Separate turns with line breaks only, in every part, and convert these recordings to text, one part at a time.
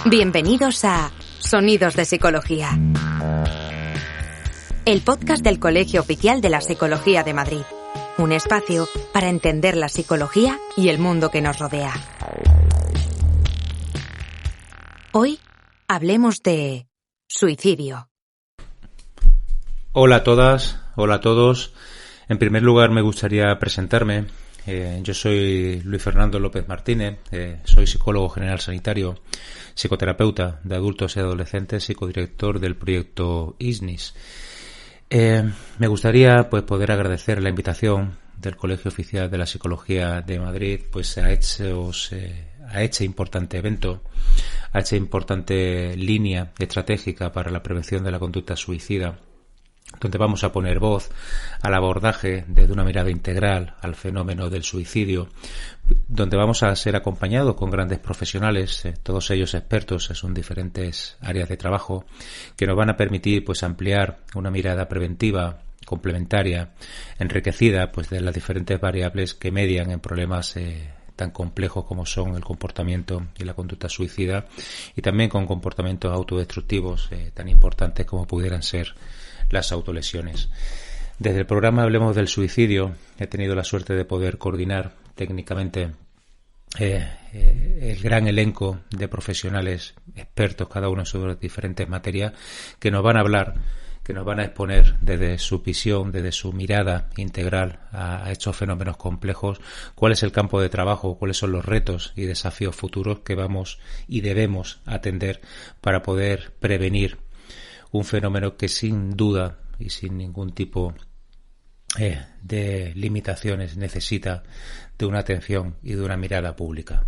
Bienvenidos a Sonidos de Psicología, el podcast del Colegio Oficial de la Psicología de Madrid. Un espacio para entender la psicología y el mundo que nos rodea. Hoy hablemos de suicidio.
Hola a todas, hola a todos. En primer lugar me gustaría presentarme. Yo soy Luis Fernando López Martínez, soy psicólogo general sanitario, psicoterapeuta de adultos y adolescentes, psicodirector del proyecto ISNIS. Me gustaría poder agradecer la invitación del Colegio Oficial de la Psicología de Madrid a este importante evento, a esta importante línea estratégica para la prevención de la conducta suicida, donde vamos a poner voz al abordaje desde una mirada integral al fenómeno del suicidio, donde vamos a ser acompañados con grandes profesionales, todos ellos expertos en sus diferentes áreas de trabajo, que nos van a permitir ampliar una mirada preventiva, complementaria, enriquecida de las diferentes variables que median en problemas tan complejos como son el comportamiento y la conducta suicida, y también con comportamientos autodestructivos tan importantes como pudieran ser las autolesiones. Desde el programa Hablemos del Suicidio he tenido la suerte de poder coordinar técnicamente el gran elenco de profesionales expertos, cada uno sobre diferentes materias, que nos van a hablar, que nos van a exponer desde su visión, desde su mirada integral a estos fenómenos complejos, cuál es el campo de trabajo, cuáles son los retos y desafíos futuros que vamos y debemos atender para poder prevenir un fenómeno que sin duda y sin ningún tipo de limitaciones necesita de una atención y de una mirada pública.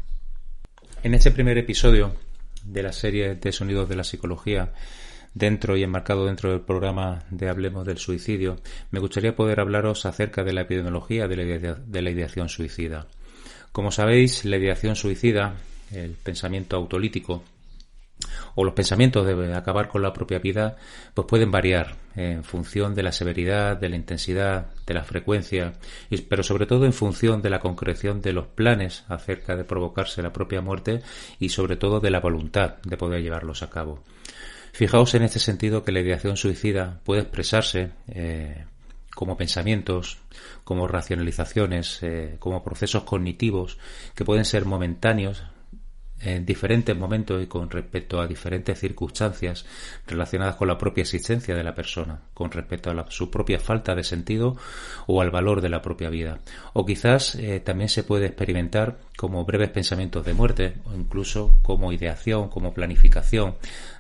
En este primer episodio de la serie de Sonidos de la Psicología, dentro y enmarcado dentro del programa de Hablemos del Suicidio, me gustaría poder hablaros acerca de la epidemiología de la ideación suicida. Como sabéis, la ideación suicida, el pensamiento autolítico, o los pensamientos de acabar con la propia vida, pueden variar en función de la severidad, de la intensidad, de la frecuencia, pero sobre todo en función de la concreción de los planes acerca de provocarse la propia muerte y sobre todo de la voluntad de poder llevarlos a cabo. Fijaos en este sentido que la ideación suicida puede expresarse como pensamientos, como racionalizaciones, como procesos cognitivos que pueden ser momentáneos en diferentes momentos y con respecto a diferentes circunstancias relacionadas con la propia existencia de la persona, con respecto a su propia falta de sentido o al valor de la propia vida. O quizás también se puede experimentar como breves pensamientos de muerte o incluso como ideación, como planificación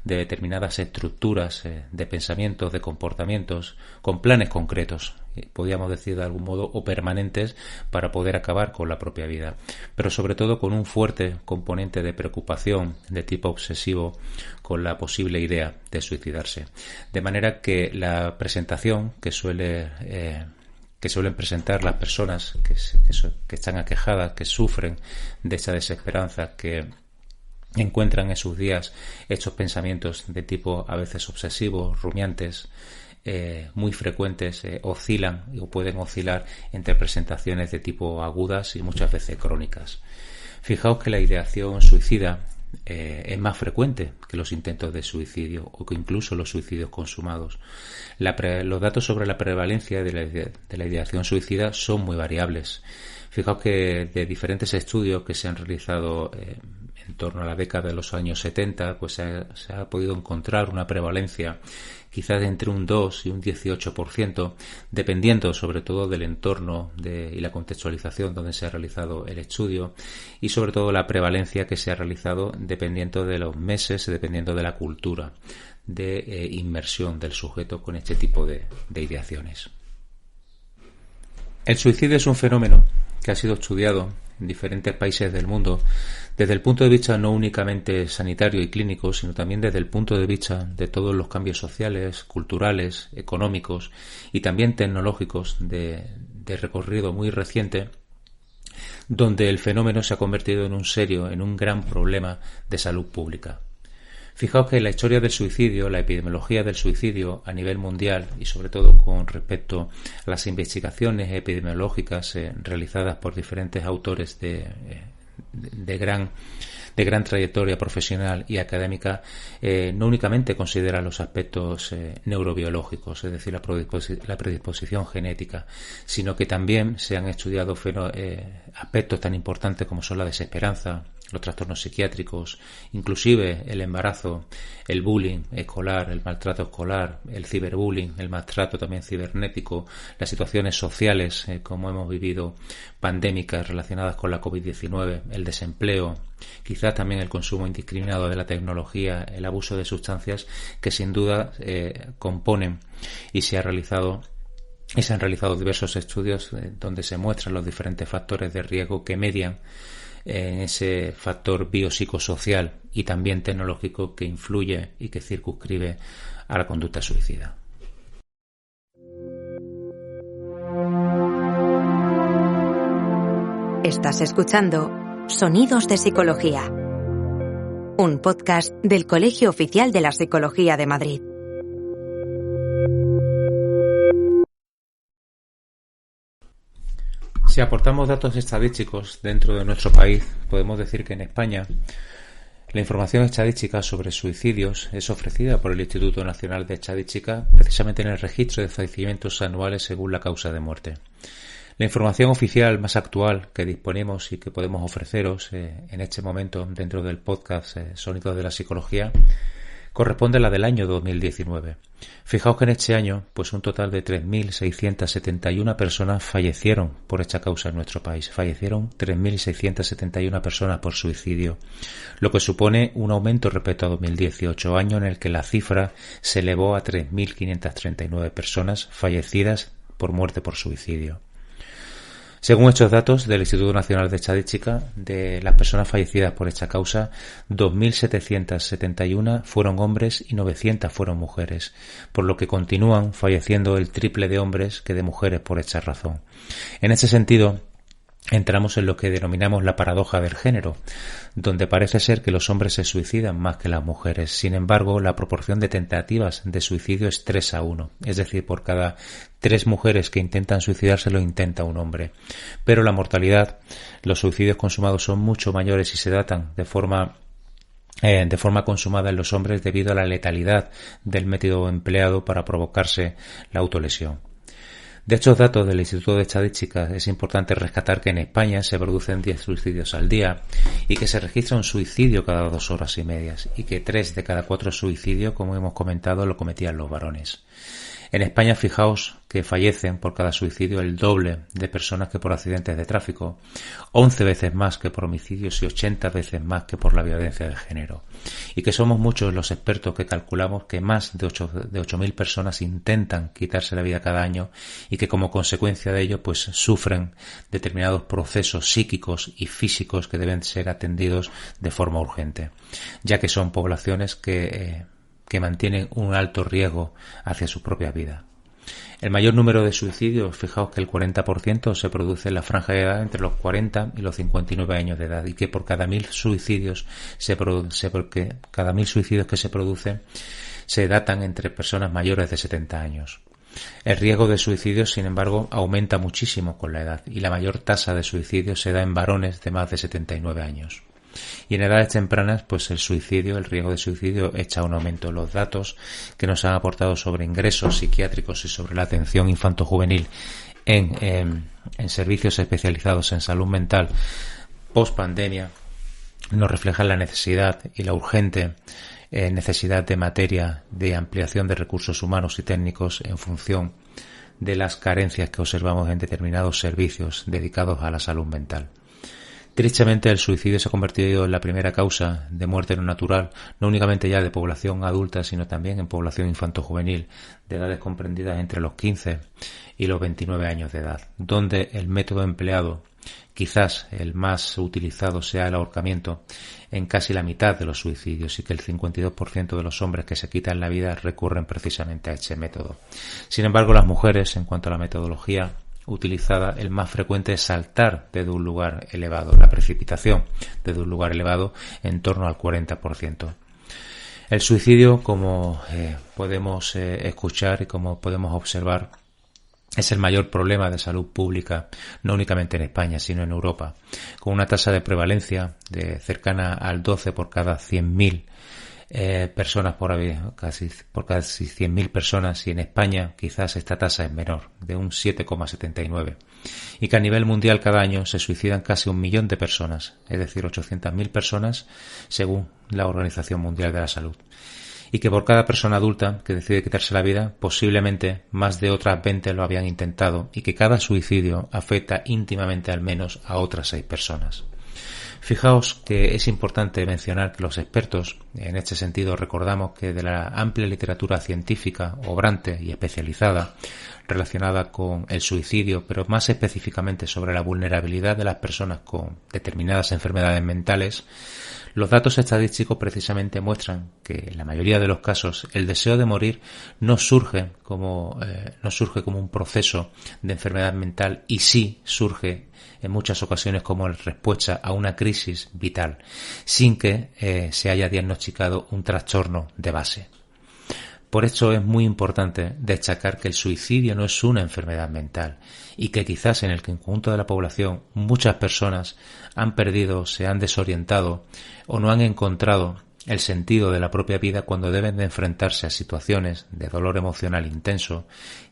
de determinadas estructuras de pensamientos, de comportamientos, con planes concretos, podríamos decir de algún modo, o permanentes para poder acabar con la propia vida, pero sobre todo con un fuerte componente de preocupación de tipo obsesivo con la posible idea de suicidarse. De manera que la presentación que suelen presentar las personas que están aquejadas, que sufren de esa desesperanza, que encuentran en sus días estos pensamientos de tipo a veces obsesivos, rumiantes, muy frecuentes, oscilan o pueden oscilar entre presentaciones de tipo agudas y muchas veces crónicas. Fijaos que la ideación suicida es más frecuente que los intentos de suicidio o que incluso los suicidios consumados. Los datos sobre la prevalencia de la ideación suicida son muy variables. Fijaos que de diferentes estudios que se han realizado en torno a la década de los años 70, se ha podido encontrar una prevalencia quizás de entre un 2 y un 18%, dependiendo sobre todo del entorno y la contextualización donde se ha realizado el estudio, y sobre todo la prevalencia que se ha realizado dependiendo de los meses, dependiendo de la cultura de inmersión del sujeto con este tipo de ideaciones. El suicidio es un fenómeno que ha sido estudiado en diferentes países del mundo desde el punto de vista no únicamente sanitario y clínico, sino también desde el punto de vista de todos los cambios sociales, culturales, económicos y también tecnológicos de recorrido muy reciente, donde el fenómeno se ha convertido en un gran problema de salud pública. Fijaos que la historia del suicidio, la epidemiología del suicidio a nivel mundial y sobre todo con respecto a las investigaciones epidemiológicas realizadas por diferentes autores de de gran trayectoria profesional y académica, no únicamente considera los aspectos neurobiológicos, es decir, la predisposición genética, sino que también se han estudiado aspectos tan importantes como son la desesperanza, los trastornos psiquiátricos, inclusive el embarazo, el bullying escolar, el maltrato escolar, el ciberbullying, el maltrato también cibernético, las situaciones sociales como hemos vivido, pandémicas relacionadas con la COVID-19, el desempleo, quizás también el consumo indiscriminado de la tecnología, el abuso de sustancias que sin duda componen y se han realizado diversos estudios donde se muestran los diferentes factores de riesgo que median en ese factor biopsicosocial y también tecnológico que influye y que circunscribe a la conducta suicida.
Estás escuchando Sonidos de Psicología, un podcast del Colegio Oficial de la Psicología de Madrid.
Si aportamos datos estadísticos dentro de nuestro país, podemos decir que en España la información estadística sobre suicidios es ofrecida por el Instituto Nacional de Estadística precisamente en el registro de fallecimientos anuales según la causa de muerte. La información oficial más actual que disponemos y que podemos ofreceros en este momento dentro del podcast Sonidos de la Psicología corresponde a la del año 2019. Fijaos que en este año, pues un total de 3.671 personas fallecieron por esta causa en nuestro país. Fallecieron 3.671 personas por suicidio, lo que supone un aumento respecto a 2018, año en el que la cifra se elevó a 3.539 personas fallecidas por muerte por suicidio. Según estos datos del Instituto Nacional de Estadística, de las personas fallecidas por esta causa, 2.771 fueron hombres y 900 fueron mujeres, por lo que continúan falleciendo el triple de hombres que de mujeres por esta razón. En este sentido, entramos en lo que denominamos la paradoja del género, donde parece ser que los hombres se suicidan más que las mujeres. Sin embargo, la proporción de tentativas de suicidio es 3-1, es decir, por cada 3 mujeres que intentan suicidarse lo intenta un hombre. Pero la mortalidad, los suicidios consumados son mucho mayores y se datan de forma consumada en los hombres debido a la letalidad del método empleado para provocarse la autolesión. De estos datos del Instituto de Estadística es importante rescatar que en España se producen 10 suicidios al día y que se registra un suicidio cada 2 horas y media y que 3 de cada 4 suicidios, como hemos comentado, lo cometían los varones. En España, fijaos que fallecen por cada suicidio el doble de personas que por accidentes de tráfico, 11 veces más que por homicidios y 80 veces más que por la violencia de género. Y que somos muchos los expertos que calculamos que más de 8.000 personas intentan quitarse la vida cada año y que como consecuencia de ello pues sufren determinados procesos psíquicos y físicos que deben ser atendidos de forma urgente, ya que son poblaciones que mantienen un alto riesgo hacia su propia vida. El mayor número de suicidios, fijaos que el 40% se produce en la franja de edad entre los 40 y los 59 años de edad y que por cada 1.000 suicidios que se producen se datan entre personas mayores de 70 años. El riesgo de suicidio, sin embargo, aumenta muchísimo con la edad y la mayor tasa de suicidio se da en varones de más de 79 años. Y en edades tempranas, pues el riesgo de suicidio echa un aumento. Los datos que nos han aportado sobre ingresos psiquiátricos y sobre la atención infanto-juvenil en servicios especializados en salud mental post-pandemia nos reflejan la necesidad y la urgente necesidad de materia de ampliación de recursos humanos y técnicos en función de las carencias que observamos en determinados servicios dedicados a la salud mental. Tristemente, el suicidio se ha convertido en la primera causa de muerte no natural, no únicamente ya de población adulta, sino también en población infanto-juvenil, de edades comprendidas entre los 15 y los 29 años de edad, donde el método empleado, quizás el más utilizado, sea el ahorcamiento, en casi la mitad de los suicidios y que el 52% de los hombres que se quitan la vida recurren precisamente a este método. Sin embargo, las mujeres, en cuanto a la metodología utilizada, el más frecuente es saltar desde un lugar elevado, la precipitación desde un lugar elevado, en torno al 40%. El suicidio, como podemos escuchar y como podemos observar, es el mayor problema de salud pública, no únicamente en España, sino en Europa, con una tasa de prevalencia de cercana al 12 por cada 100.000 personas por casi 100.000 personas, y en España quizás esta tasa es menor, de un 7,79, y que a nivel mundial cada año se suicidan casi 1 millón de personas, es decir, 800.000 personas según la Organización Mundial de la Salud, y que por cada persona adulta que decide quitarse la vida, posiblemente más de otras 20 lo habían intentado, y que cada suicidio afecta íntimamente al menos a otras 6 personas. Fijaos que es importante mencionar que los expertos, en este sentido recordamos que de la amplia literatura científica, obrante y especializada, relacionada con el suicidio, pero más específicamente sobre la vulnerabilidad de las personas con determinadas enfermedades mentales, los datos estadísticos precisamente muestran que en la mayoría de los casos el deseo de morir no surge como un proceso de enfermedad mental, y sí surge en muchas ocasiones como respuesta a una crisis vital, sin que se haya diagnosticado un trastorno de base. Por eso es muy importante destacar que el suicidio no es una enfermedad mental, y que quizás en el conjunto de la población muchas personas han perdido, se han desorientado o no han encontrado el sentido de la propia vida cuando deben de enfrentarse a situaciones de dolor emocional intenso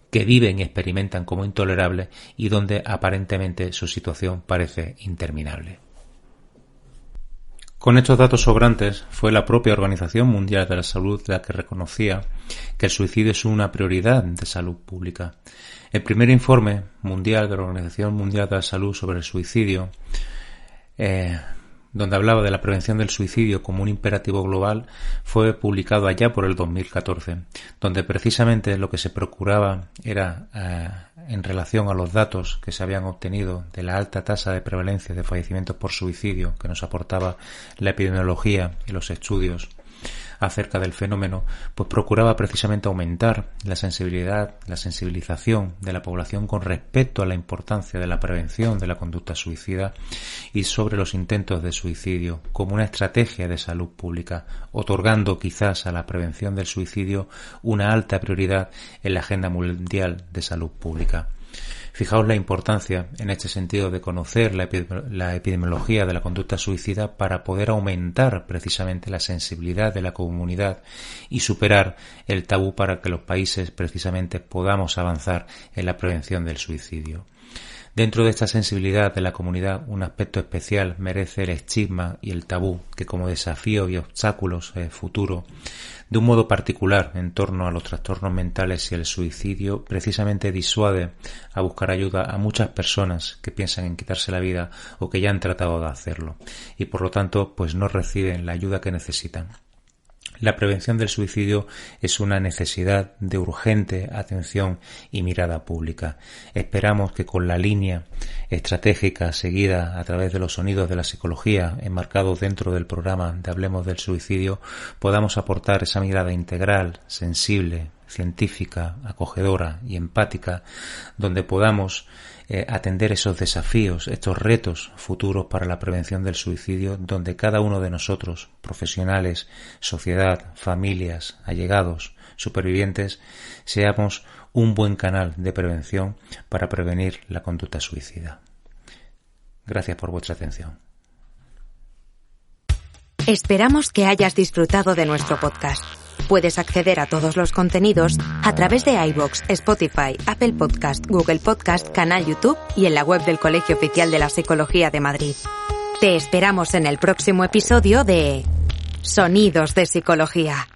que viven y experimentan como intolerables y donde aparentemente su situación parece interminable. Con estos datos sobrantes, fue la propia Organización Mundial de la Salud la que reconocía que el suicidio es una prioridad de salud pública. El primer informe mundial de la Organización Mundial de la Salud sobre el suicidio, donde hablaba de la prevención del suicidio como un imperativo global, fue publicado allá por el 2014, donde precisamente lo que se procuraba era, en relación a los datos que se habían obtenido de la alta tasa de prevalencia de fallecimientos por suicidio que nos aportaba la epidemiología y los estudios acerca del fenómeno, pues procuraba precisamente aumentar la sensibilización de la población con respecto a la importancia de la prevención de la conducta suicida y sobre los intentos de suicidio como una estrategia de salud pública, otorgando quizás a la prevención del suicidio una alta prioridad en la agenda mundial de salud pública. Fijaos la importancia en este sentido de conocer la epidemiología de la conducta suicida para poder aumentar precisamente la sensibilidad de la comunidad y superar el tabú para que los países precisamente podamos avanzar en la prevención del suicidio. Dentro de esta sensibilidad de la comunidad, un aspecto especial merece el estigma y el tabú que como desafío y obstáculos futuro, de un modo particular en torno a los trastornos mentales y el suicidio, precisamente disuade a buscar ayuda a muchas personas que piensan en quitarse la vida o que ya han tratado de hacerlo y por lo tanto pues no reciben la ayuda que necesitan. La prevención del suicidio es una necesidad de urgente atención y mirada pública. Esperamos que con la línea estratégica seguida a través de los sonidos de la psicología enmarcados dentro del programa de Hablemos del Suicidio podamos aportar esa mirada integral, sensible, científica, acogedora y empática, donde podamos atender esos desafíos, estos retos futuros para la prevención del suicidio, donde cada uno de nosotros, profesionales, sociedad, familias, allegados, supervivientes, seamos un buen canal de prevención para prevenir la conducta suicida. Gracias por vuestra atención.
Esperamos que hayas disfrutado de nuestro podcast. Puedes acceder a todos los contenidos a través de iVoox, Spotify, Apple Podcast, Google Podcast, canal YouTube y en la web del Colegio Oficial de la Psicología de Madrid. Te esperamos en el próximo episodio de Sonidos de Psicología.